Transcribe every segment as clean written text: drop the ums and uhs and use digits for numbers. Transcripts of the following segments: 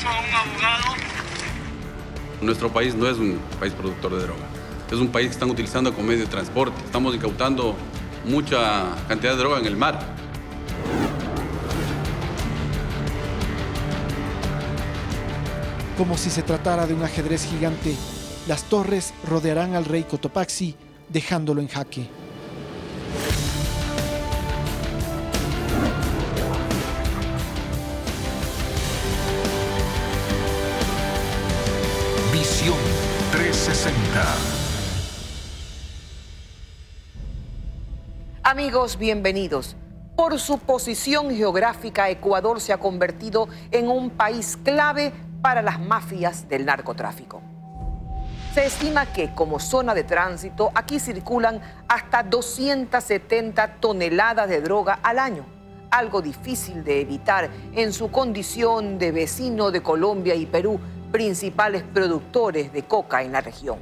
a un abogado. Nuestro país no es un país productor de droga. Es un país que están utilizando como medio de transporte. Estamos incautando mucha cantidad de droga en el mar. Como si se tratara de un ajedrez gigante, las torres rodearán al rey Cotopaxi, dejándolo en jaque. Visión 360. Amigos, bienvenidos. Por su posición geográfica, Ecuador se ha convertido en un país clave para las mafias del narcotráfico. Se estima que, como zona de tránsito, aquí circulan hasta 270 toneladas de droga al año, algo difícil de evitar en su condición de vecino de Colombia y Perú, principales productores de coca en la región.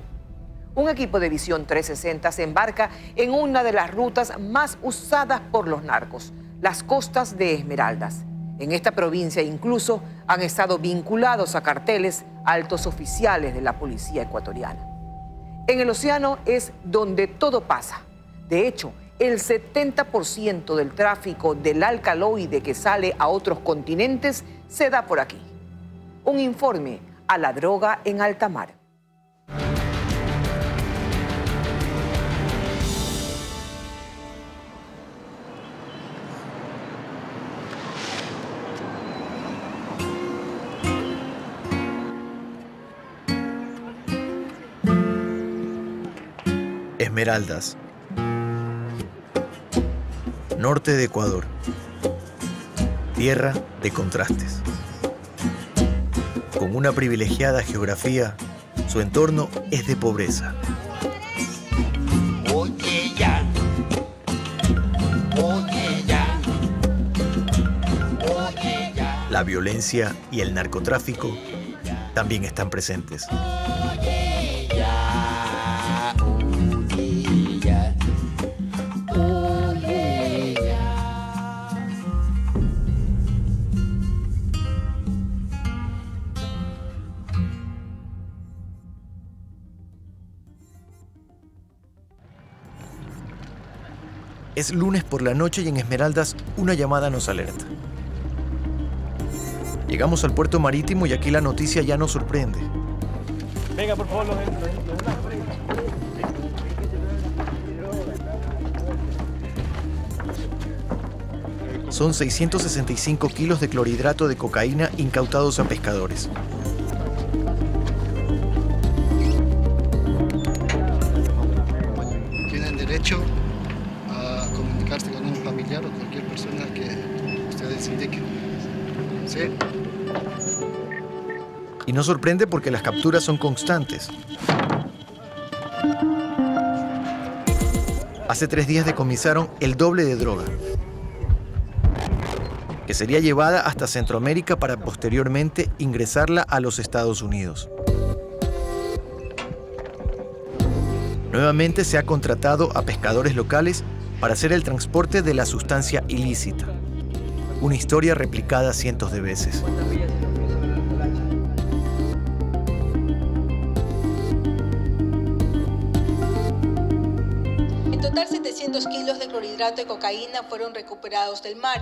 Un equipo de Visión 360 se embarca en una de las rutas más usadas por los narcos, las costas de Esmeraldas. En esta provincia incluso han estado vinculados a carteles altos oficiales de la policía ecuatoriana. En el océano es donde todo pasa. De hecho, el 70% del tráfico del alcaloide que sale a otros continentes se da por aquí. Un informe a la droga en alta mar. Esmeraldas, norte de Ecuador, tierra de contrastes. Con una privilegiada geografía, su entorno es de pobreza. Oye ya, oye ya, oye ya. La violencia y el narcotráfico también están presentes. Oye ya, oye ya, oye ya. Es lunes por la noche y en Esmeraldas una llamada nos alerta. Llegamos al puerto marítimo y aquí la noticia ya nos sorprende. Venga, por favor, los Son 665 kilos de clorhidrato de cocaína incautados a pescadores. Tienen derecho a comunicarse con un familiar o cualquier persona que ustedes indiquen. ¿Sí? Y nos sorprende porque las capturas son constantes. Hace 3 días decomisaron el doble de droga, que sería llevada hasta Centroamérica para posteriormente ingresarla a los Estados Unidos. Nuevamente se ha contratado a pescadores locales para hacer el transporte de la sustancia ilícita. Una historia replicada cientos de veces. En total, 700 kilos de clorhidrato de cocaína fueron recuperados del mar.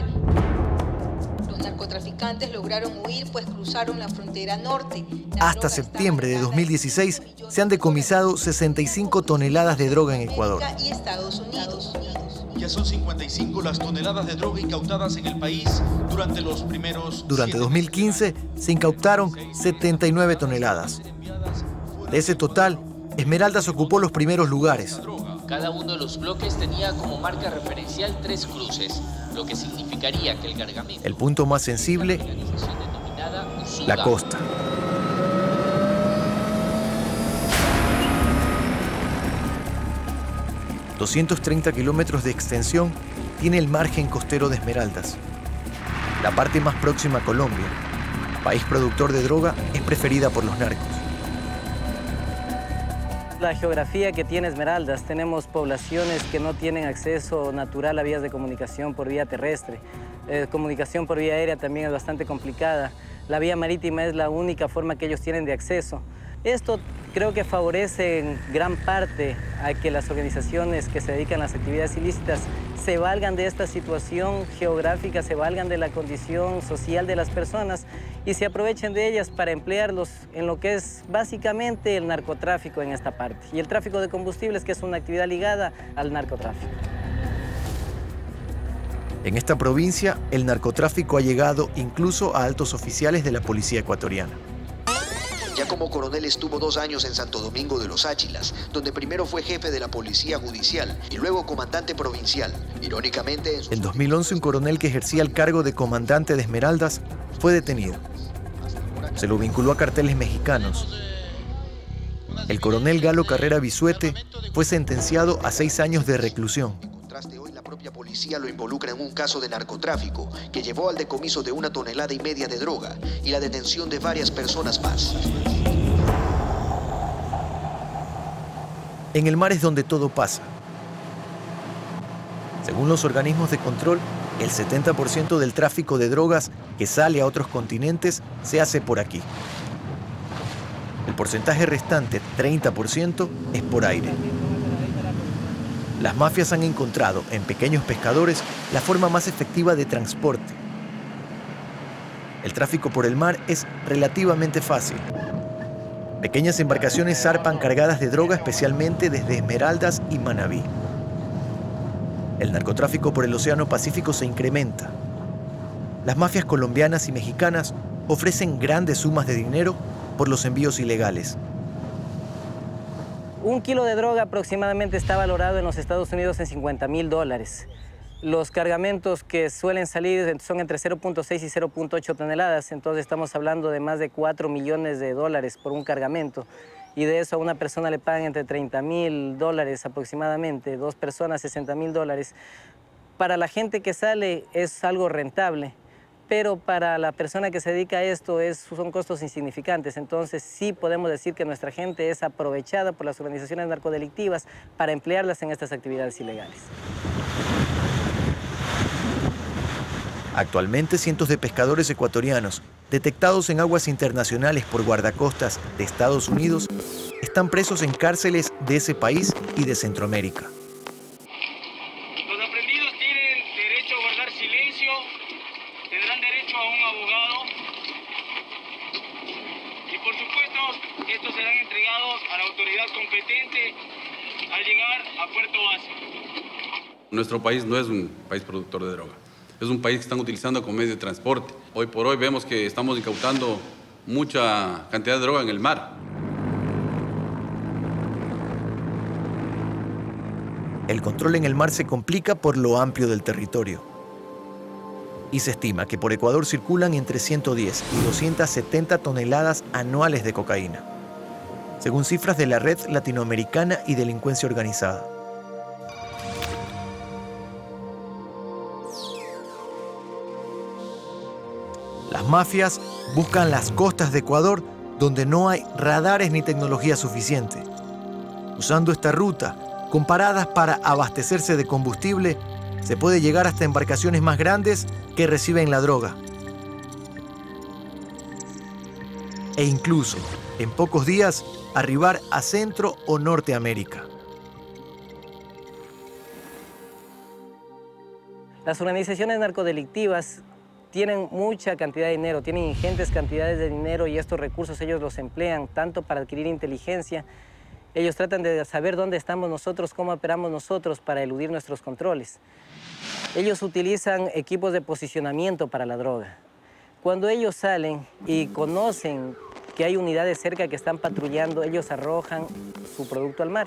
Los narcotraficantes lograron huir, pues cruzaron la frontera norte. Hasta septiembre de 2016 se han decomisado 65 toneladas de droga en Ecuador. Y Estados Unidos. Ya son 55 las toneladas de droga incautadas en el país durante los primeros... Durante 2015 se incautaron 79 toneladas. De ese total, Esmeraldas ocupó los primeros lugares. Cada uno de los bloques tenía como marca referencial 3 cruces, lo que significaría que el cargamento... El punto más sensible, la costa. ...230 kilómetros de extensión tiene el margen costero de Esmeraldas. La parte más próxima a Colombia, país productor de droga, es preferida por los narcos. La geografía que tiene Esmeraldas, tenemos poblaciones que no tienen acceso natural a vías de comunicación por vía terrestre. Comunicación por vía aérea también es bastante complicada. La vía marítima es la única forma que ellos tienen de acceso. Esto creo que favorece en gran parte a que las organizaciones que se dedican a las actividades ilícitas se valgan de esta situación geográfica, se valgan de la condición social de las personas y se aprovechen de ellas para emplearlos en lo que es básicamente el narcotráfico en esta parte. Y el tráfico de combustibles, que es una actividad ligada al narcotráfico. En esta provincia, el narcotráfico ha llegado incluso a altos oficiales de la policía ecuatoriana. Ya como coronel estuvo 2 años en Santo Domingo de los Áchilas, donde primero fue jefe de la policía judicial y luego comandante provincial. Irónicamente, en 2011 un coronel que ejercía el cargo de comandante de Esmeraldas fue detenido. Se lo vinculó a carteles mexicanos. El coronel Galo Carrera Bisuete fue sentenciado a 6 años de reclusión. La policía lo involucra en un caso de narcotráfico que llevó al decomiso de 1,5 toneladas de droga y la detención de varias personas más. En el mar es donde todo pasa. Según los organismos de control, el 70% del tráfico de drogas que sale a otros continentes se hace por aquí. El porcentaje restante, 30%, es por aire. Las mafias han encontrado en pequeños pescadores la forma más efectiva de transporte. El tráfico por el mar es relativamente fácil. Pequeñas embarcaciones zarpan cargadas de droga, especialmente desde Esmeraldas y Manabí. El narcotráfico por el Océano Pacífico se incrementa. Las mafias colombianas y mexicanas ofrecen grandes sumas de dinero por los envíos ilegales. 1 kilo de droga aproximadamente está valorado en los Estados Unidos en $50.000. Los cargamentos que suelen salir son entre 0.6 y 0.8 toneladas, entonces estamos hablando de más de $4 millones por un cargamento. Y de eso a una persona le pagan entre $30.000 aproximadamente, 2 personas $60.000. Para la gente que sale es algo rentable, pero para la persona que se dedica a esto son costos insignificantes. Entonces sí podemos decir que nuestra gente es aprovechada por las organizaciones narcodelictivas para emplearlas en estas actividades ilegales. Actualmente cientos de pescadores ecuatorianos, detectados en aguas internacionales por guardacostas de Estados Unidos, están presos en cárceles de ese país y de Centroamérica. Los aprendidos tienen derecho a guardar silencio, tendrán derecho a un abogado y por supuesto estos serán entregados a la autoridad competente al llegar a Puerto Base. Nuestro país no es un país productor de droga. Es un país que están utilizando como medio de transporte. Hoy por hoy vemos que estamos incautando mucha cantidad de droga en el mar. El control en el mar se complica por lo amplio del territorio. Y se estima que por Ecuador circulan entre 110 y 270 toneladas anuales de cocaína, según cifras de la Red Latinoamericana y Delincuencia Organizada. Las mafias buscan las costas de Ecuador donde no hay radares ni tecnología suficiente. Usando esta ruta, comparadas para abastecerse de combustible, se puede llegar hasta embarcaciones más grandes que reciben la droga. E incluso, en pocos días, arribar a Centro o Norteamérica. Las organizaciones narcodelictivas tienen mucha cantidad de dinero, tienen ingentes cantidades de dinero y estos recursos ellos los emplean tanto para adquirir inteligencia. Ellos tratan de saber dónde estamos nosotros, cómo operamos nosotros para eludir nuestros controles. Ellos utilizan equipos de posicionamiento para la droga. Cuando ellos salen y conocen que hay unidades cerca que están patrullando, ellos arrojan su producto al mar.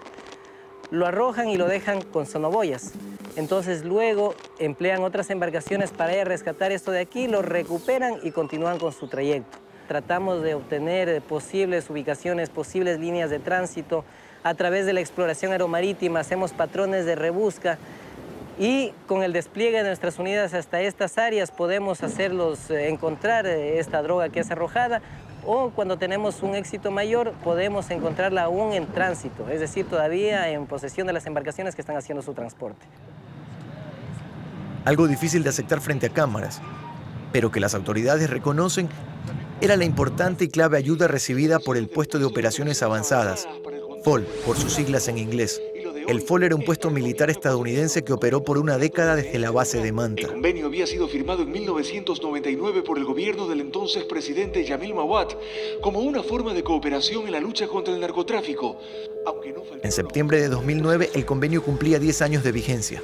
Lo arrojan y lo dejan con sonoboyas. Entonces luego emplean otras embarcaciones para ir a rescatar esto de aquí, lo recuperan y continúan con su trayecto. Tratamos de obtener posibles ubicaciones, posibles líneas de tránsito. A través de la exploración aeromarítima hacemos patrones de rebusca y con el despliegue de nuestras unidades hasta estas áreas podemos encontrar esta droga que es arrojada, o cuando tenemos un éxito mayor podemos encontrarla aún en tránsito, es decir, todavía en posesión de las embarcaciones que están haciendo su transporte. Algo difícil de aceptar frente a cámaras, pero que las autoridades reconocen era la importante y clave ayuda recibida por el Puesto de Operaciones Avanzadas, FOL, por sus siglas en inglés. El FOL era un puesto militar estadounidense que operó por una década desde la base de Manta. El convenio había sido firmado en 1999 por el gobierno del entonces presidente Yamil Mahuad como una forma de cooperación en la lucha contra el narcotráfico. En septiembre de 2009, el convenio cumplía 10 años de vigencia,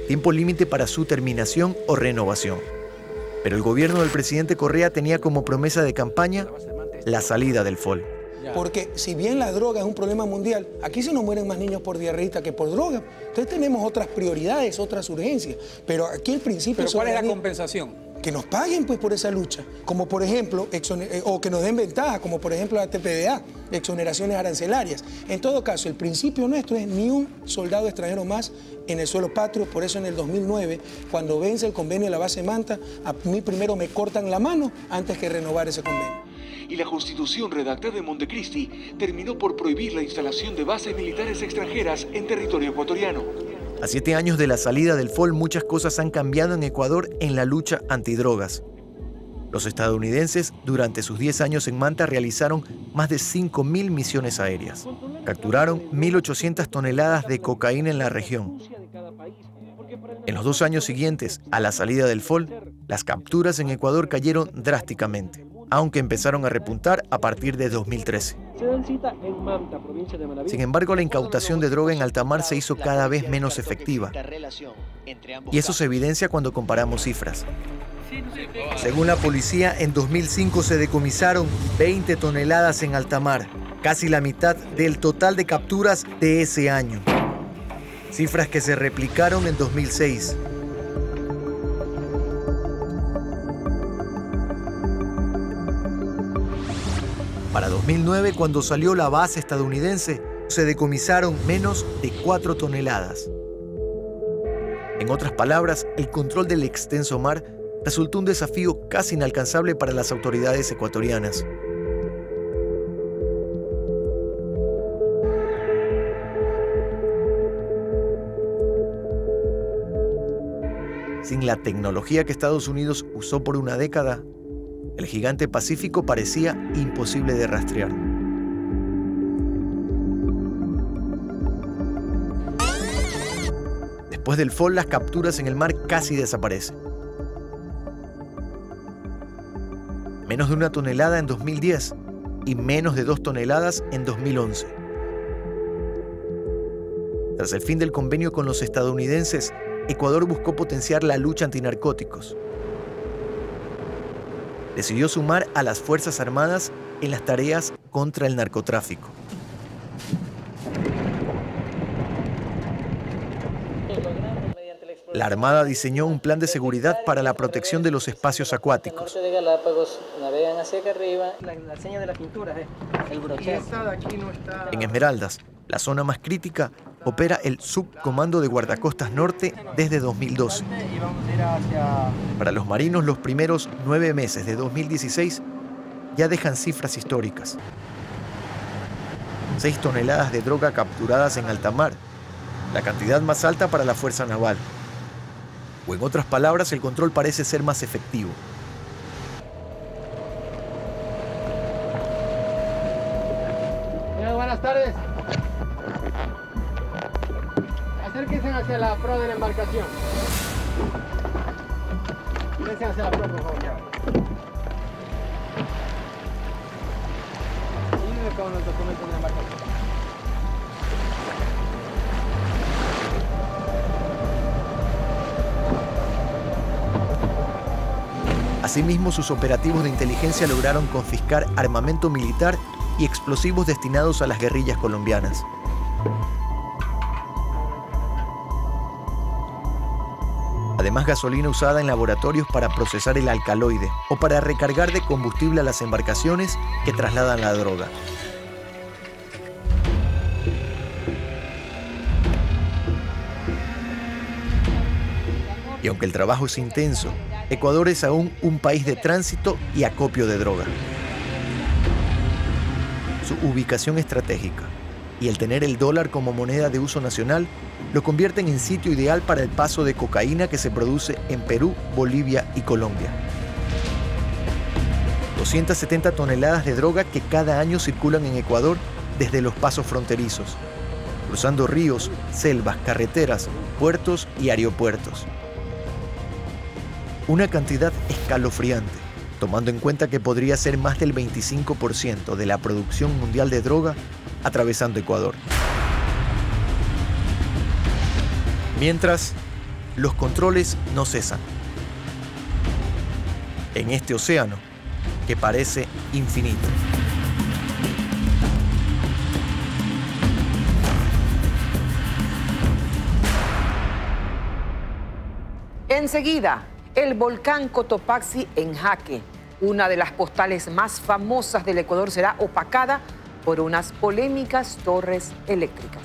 tiempo límite para su terminación o renovación. Pero el gobierno del presidente Correa tenía como promesa de campaña la salida del FOL. Porque si bien la droga es un problema mundial, aquí se nos mueren más niños por diarreíta que por droga. Entonces tenemos otras prioridades, otras urgencias. Pero aquí el principio... ¿Pero cuál es la compensación? Que nos paguen pues por esa lucha, como por ejemplo, o que nos den ventaja, como por ejemplo la TPDA, exoneraciones arancelarias. En todo caso, el principio nuestro es ni un soldado extranjero más en el suelo patrio. Por eso en el 2009, cuando vence el convenio de la base Manta, a mí primero me cortan la mano antes que renovar ese convenio. Y la Constitución redactada en Montecristi terminó por prohibir la instalación de bases militares extranjeras en territorio ecuatoriano. A 7 años de la salida del FOL, muchas cosas han cambiado en Ecuador en la lucha antidrogas. Los estadounidenses, durante sus 10 años en Manta, realizaron más de 5.000 misiones aéreas. Capturaron 1.800 toneladas de cocaína en la región. En los 2 años siguientes a la salida del FOL, las capturas en Ecuador cayeron drásticamente, aunque empezaron a repuntar a partir de 2013. Sin embargo, la incautación de droga en alta mar se hizo cada vez menos efectiva. Y eso se evidencia cuando comparamos cifras. Según la policía, en 2005 se decomisaron 20 toneladas en alta mar, casi la mitad del total de capturas de ese año. Cifras que se replicaron en 2006. Para 2009, cuando salió la base estadounidense, se decomisaron menos de 4 toneladas. En otras palabras, el control del extenso mar resultó un desafío casi inalcanzable para las autoridades ecuatorianas. Sin la tecnología que Estados Unidos usó por una década, el gigante pacífico parecía imposible de rastrear. Después del FOL, las capturas en el mar casi desaparecen. Menos de 1 tonelada en 2010 y menos de 2 toneladas en 2011. Tras el fin del convenio con los estadounidenses, Ecuador buscó potenciar la lucha antinarcóticos. Decidió sumar a las Fuerzas Armadas en las tareas contra el narcotráfico. La Armada diseñó un plan de seguridad para la protección de los espacios acuáticos. En el norte de Galápagos navegan hacia acá arriba, la seña de la pintura, el brochazo. En Esmeraldas, la zona más crítica, opera el Subcomando de Guardacostas Norte desde 2012. Para los marinos, los primeros 9 meses de 2016 ya dejan cifras históricas. 6 toneladas de droga capturadas en alta mar, la cantidad más alta para la Fuerza Naval. O en otras palabras, el control parece ser más efectivo. Buenas tardes. Acérquense hacia la proa de la embarcación. Acérquense hacia la proa, por favor. Y con los documentos de la embarcación. Asimismo, sus operativos de inteligencia lograron confiscar armamento militar y explosivos destinados a las guerrillas colombianas. Además, gasolina usada en laboratorios para procesar el alcaloide o para recargar de combustible a las embarcaciones que trasladan la droga. Y aunque el trabajo es intenso, Ecuador es aún un país de tránsito y acopio de droga. Su ubicación estratégica y el tener el dólar como moneda de uso nacional lo convierten en sitio ideal para el paso de cocaína que se produce en Perú, Bolivia y Colombia. 270 toneladas de droga que cada año circulan en Ecuador desde los pasos fronterizos, cruzando ríos, selvas, carreteras, puertos y aeropuertos. Una cantidad escalofriante, tomando en cuenta que podría ser más del 25% de la producción mundial de droga atravesando Ecuador. Mientras, los controles no cesan. En este océano que parece infinito. Enseguida, el volcán Cotopaxi en jaque. Una de las postales más famosas del Ecuador será opacada por unas polémicas torres eléctricas.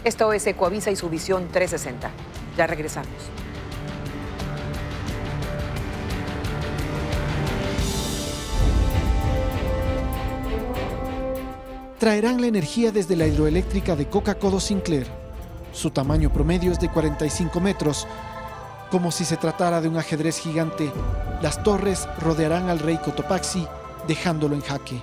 Esto es Ecoavisa y su visión 360. Ya regresamos. Traerán la energía desde la hidroeléctrica de Coca-Codo Sinclair. Su tamaño promedio es de 45 metros. Como si se tratara de un ajedrez gigante, las torres rodearán al rey Cotopaxi, dejándolo en jaque.